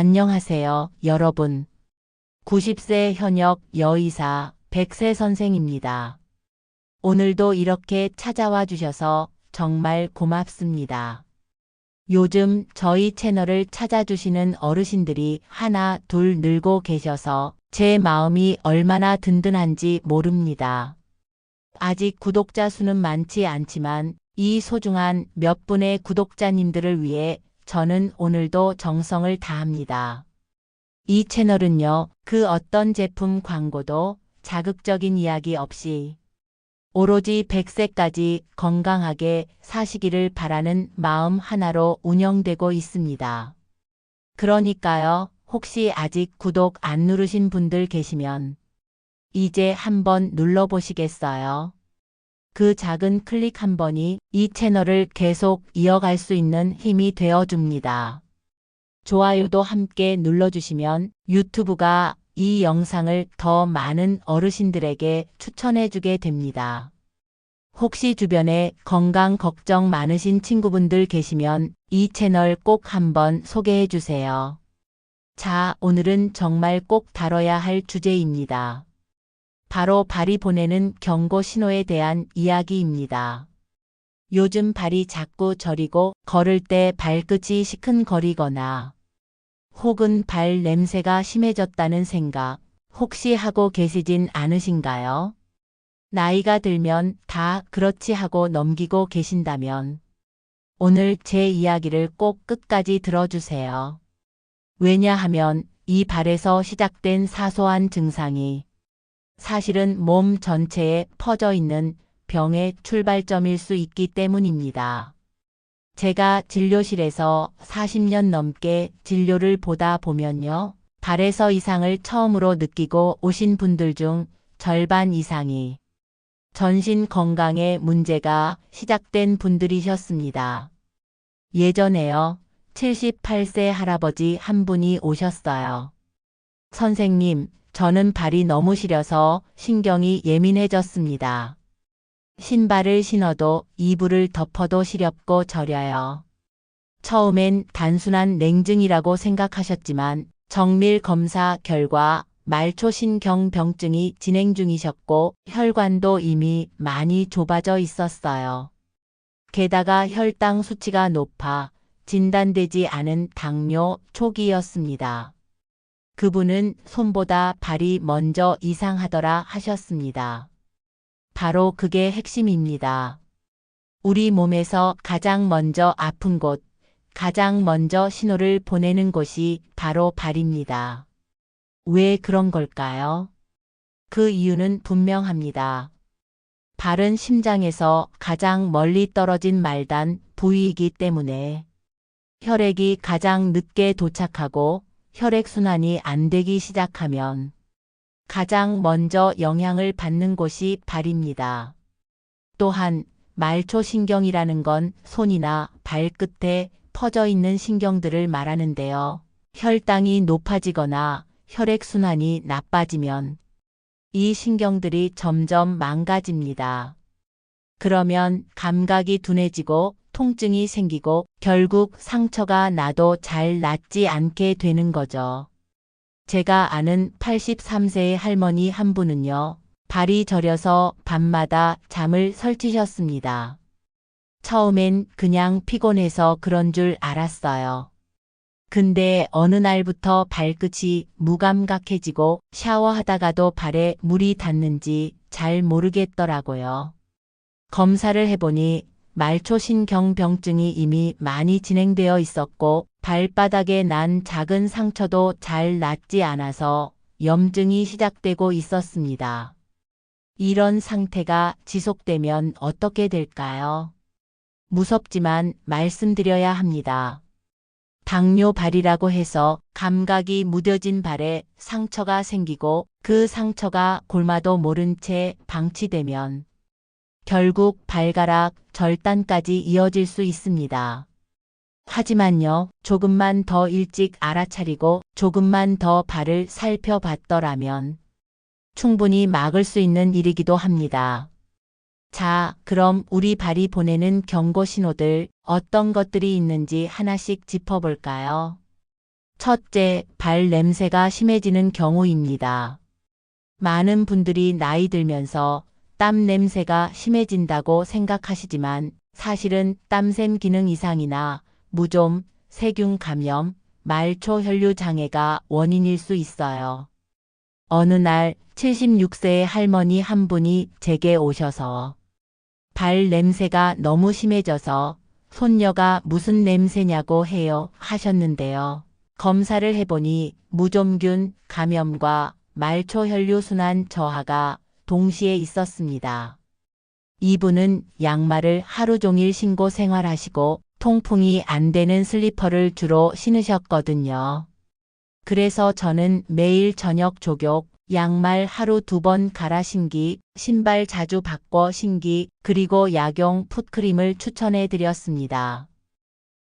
안녕하세요, 여러분. 90세 현역 여의사 100세 선생입니다. 오늘도 이렇게 찾아와 주셔서 정말 고맙습니다. 요즘 저희 채널을 찾아주시는 어르신들이 하나, 둘 늘고 계셔서 제 마음이 얼마나 든든한지 모릅니다. 아직 구독자 수는 많지 않지만 이 소중한 몇 분의 구독자님들을 위해 저는 오늘도 정성을 다합니다. 이 채널은요, 그 어떤 제품 광고도 자극적인 이야기 없이 오로지 100세까지 건강하게 사시기를 바라는 마음 하나로 운영되고 있습니다. 그러니까요, 혹시 아직 구독 안 누르신 분들 계시면 이제 한번 눌러보시겠어요? 그 작은 클릭 한 번이 이 채널을 계속 이어갈 수 있는 힘이 되어줍니다. 좋아요도 함께 눌러주시면 유튜브가 이 영상을 더 많은 어르신들에게 추천해주게 됩니다. 혹시 주변에 건강 걱정 많으신 친구분들 계시면 이 채널 꼭 한번 소개해주세요. 자, 오늘은 정말 꼭 다뤄야 할 주제입니다. 바로 발이 보내는 경고 신호에 대한 이야기입니다. 요즘 발이 자꾸 저리고 걸을 때 발끝이 시큰거리거나 혹은 발 냄새가 심해졌다는 생각 혹시 하고 계시진 않으신가요? 나이가 들면 다 그렇지 하고 넘기고 계신다면 오늘 제 이야기를 꼭 끝까지 들어주세요. 왜냐하면 이 발에서 시작된 사소한 증상이 사실은 몸 전체에 퍼져 있는 병의 출발점일 수 있기 때문입니다. 제가 진료실에서 40년 넘게 진료를 보다 보면요, 발에서 이상을 처음으로 느끼고 오신 분들 중 절반 이상이 전신 건강에 문제가 시작된 분들이셨습니다. 예전에요, 78세 할아버지 한 분이 오셨어요. 선생님, 저는 발이 너무 시려서 신경이 예민해졌습니다. 신발을 신어도 이불을 덮어도 시렵고 저려요. 처음엔 단순한 냉증이라고 생각하셨지만 정밀 검사 결과 말초신경병증이 진행 중이셨고 혈관도 이미 많이 좁아져 있었어요. 게다가 혈당 수치가 높아 진단되지 않은 당뇨 초기였습니다. 그분은 손보다 발이 먼저 이상하더라 하셨습니다. 바로 그게 핵심입니다. 우리 몸에서 가장 먼저 아픈 곳, 가장 먼저 신호를 보내는 곳이 바로 발입니다. 왜 그런 걸까요? 그 이유는 분명합니다. 발은 심장에서 가장 멀리 떨어진 말단 부위이기 때문에 혈액이 가장 늦게 도착하고 혈액순환이 안 되기 시작하면 가장 먼저 영향을 받는 곳이 발입니다. 또한 말초신경이라는 건 손이나 발끝에 퍼져 있는 신경들을 말하는데요. 혈당이 높아지거나 혈액순환이 나빠지면 이 신경들이 점점 망가집니다. 그러면 감각이 둔해지고 통증이 생기고 결국 상처가 나도 잘 낫지 않게 되는 거죠. 제가 아는 83세의 할머니 한 분은요, 발이 저려서 밤마다 잠을 설치셨습니다. 처음엔 그냥 피곤해서 그런 줄 알았어요. 근데 어느 날부터 발끝이 무감각해지고 샤워하다가도 발에 물이 닿는지 잘 모르겠더라고요. 검사를 해보니 말초신경병증이 이미 많이 진행되어 있었고 발바닥에 난 작은 상처도 잘 낫지 않아서 염증이 시작되고 있었습니다. 이런 상태가 지속되면 어떻게 될까요? 무섭지만 말씀드려야 합니다. 당뇨발이라고 해서 감각이 무뎌진 발에 상처가 생기고 그 상처가 골마도 모른 채 방치되면 결국 발가락 절단까지 이어질 수 있습니다. 하지만요, 조금만 더 일찍 알아차리고 조금만 더 발을 살펴봤더라면 충분히 막을 수 있는 일이기도 합니다. 자, 그럼 우리 발이 보내는 경고 신호들 어떤 것들이 있는지 하나씩 짚어볼까요? 첫째, 발 냄새가 심해지는 경우입니다. 많은 분들이 나이 들면서 땀 냄새가 심해진다고 생각하시지만 사실은 땀샘 기능 이상이나 무좀, 세균 감염, 말초 혈류 장애가 원인일 수 있어요. 어느 날 76세의 할머니 한 분이 제게 오셔서 발 냄새가 너무 심해져서 손녀가 무슨 냄새냐고 해요 하셨는데요. 검사를 해보니 무좀균 감염과 말초 혈류 순환 저하가 동시에 있었습니다. 이분은 양말을 하루 종일 신고 생활하시고 통풍이 안 되는 슬리퍼를 주로 신으셨거든요. 그래서 저는 매일 저녁 족욕, 양말 하루 2번 갈아 신기, 신발 자주 바꿔 신기, 그리고 약용 풋크림을 추천해 드렸습니다.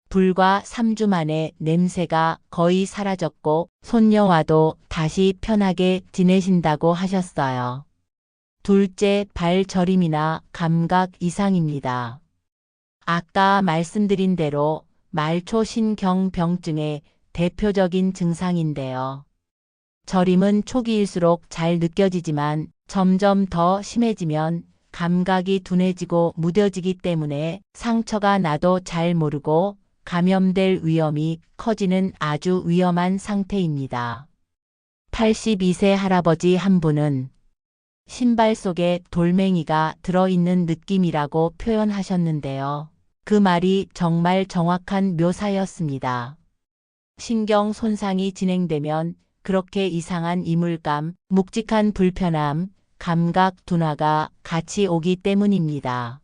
불과 3주 만에 냄새가 거의 사라졌고 손녀와도 다시 편하게 지내신다고 하셨어요. 둘째, 발 저림이나 감각 이상입니다. 아까 말씀드린 대로 말초신경병증의 대표적인 증상인데요. 저림은 초기일수록 잘 느껴지지만 점점 더 심해지면 감각이 둔해지고 무뎌지기 때문에 상처가 나도 잘 모르고 감염될 위험이 커지는 아주 위험한 상태입니다. 82세 할아버지 한 분은 신발 속에 돌멩이가 들어있는 느낌이라고 표현하셨는데요. 그 말이 정말 정확한 묘사였습니다. 신경 손상이 진행되면 그렇게 이상한 이물감, 묵직한 불편함, 감각 둔화가 같이 오기 때문입니다.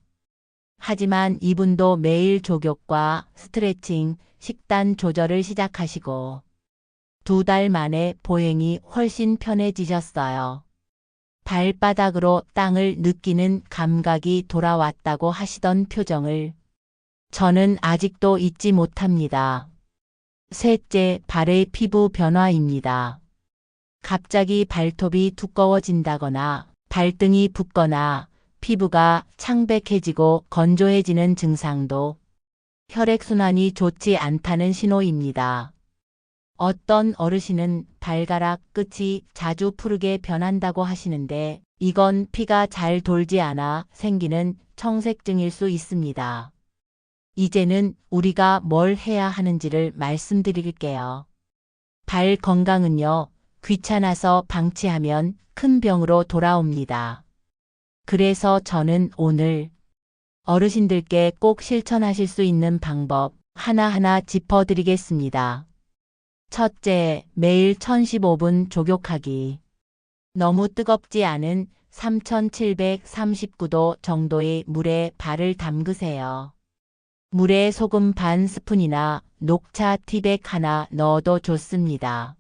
하지만 이분도 매일 족욕과 스트레칭, 식단 조절을 시작하시고 2달 만에 보행이 훨씬 편해지셨어요. 발바닥으로 땅을 느끼는 감각이 돌아왔다고 하시던 표정을 저는 아직도 잊지 못합니다. 셋째, 발의 피부 변화입니다. 갑자기 발톱이 두꺼워진다거나 발등이 붓거나 피부가 창백해지고 건조해지는 증상도 혈액순환이 좋지 않다는 신호입니다. 어떤 어르신은 발가락 끝이 자주 푸르게 변한다고 하시는데 이건 피가 잘 돌지 않아 생기는 청색증일 수 있습니다. 이제는 우리가 뭘 해야 하는지를 말씀드릴게요. 발 건강은요, 귀찮아서 방치하면 큰 병으로 돌아옵니다. 그래서 저는 오늘 어르신들께 꼭 실천하실 수 있는 방법 하나하나 짚어드리겠습니다. 첫째, 매일 1015분 족욕하기. 너무 뜨겁지 않은 3739도 정도의 물에 발을 담그세요. 물에 소금 반 스푼이나 녹차 티백 하나 넣어도 좋습니다.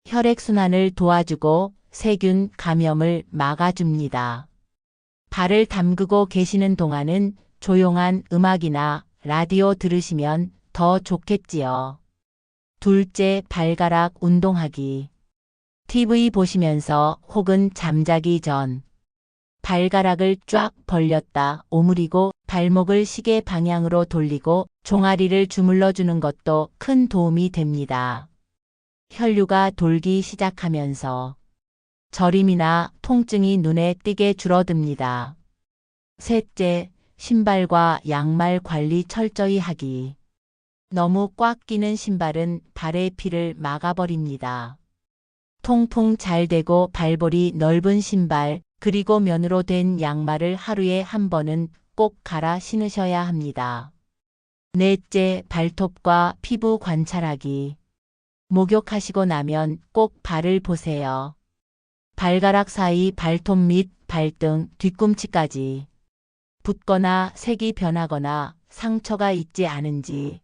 혈액순환을 도와주고 세균 감염을 막아줍니다. 발을 담그고 계시는 동안은 조용한 음악이나 라디오 들으시면 더 좋겠지요. 둘째, 발가락 운동하기. TV 보시면서 혹은 잠자기 전 발가락을 쫙 벌렸다 오므리고 발목을 시계 방향으로 돌리고 종아리를 주물러 주는 것도 큰 도움이 됩니다. 혈류가 돌기 시작하면서 저림이나 통증이 눈에 띄게 줄어듭니다. 셋째, 신발과 양말 관리 철저히 하기. 너무 꽉 끼는 신발은 발의 피를 막아버립니다. 통풍 잘 되고 발볼이 넓은 신발, 그리고 면으로 된 양말을 하루에 한 번은 꼭 갈아 신으셔야 합니다. 넷째, 발톱과 피부 관찰하기. 목욕하시고 나면 꼭 발을 보세요. 발가락 사이 발톱 및 발등, 뒤꿈치까지 붓거나 색이 변하거나 상처가 있지 않은지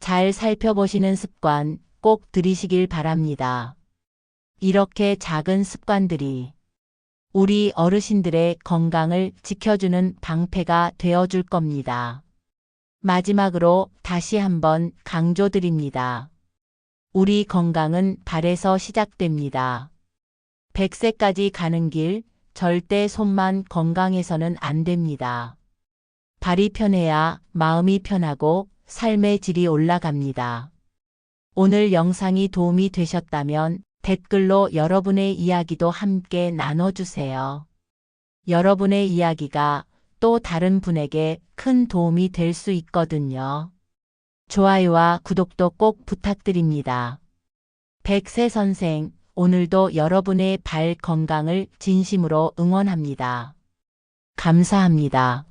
잘 살펴보시는 습관 꼭 들이시길 바랍니다. 이렇게 작은 습관들이 우리 어르신들의 건강을 지켜주는 방패가 되어줄 겁니다. 마지막으로 다시 한번 강조드립니다. 우리 건강은 발에서 시작됩니다. 100세까지 가는 길, 절대 손만 건강해서는 안 됩니다. 발이 편해야 마음이 편하고 삶의 질이 올라갑니다. 오늘 영상이 도움이 되셨다면 댓글로 여러분의 이야기도 함께 나눠주세요. 여러분의 이야기가 또 다른 분에게 큰 도움이 될 수 있거든요. 좋아요와 구독도 꼭 부탁드립니다. 백세 선생, 오늘도 여러분의 발 건강을 진심으로 응원합니다. 감사합니다.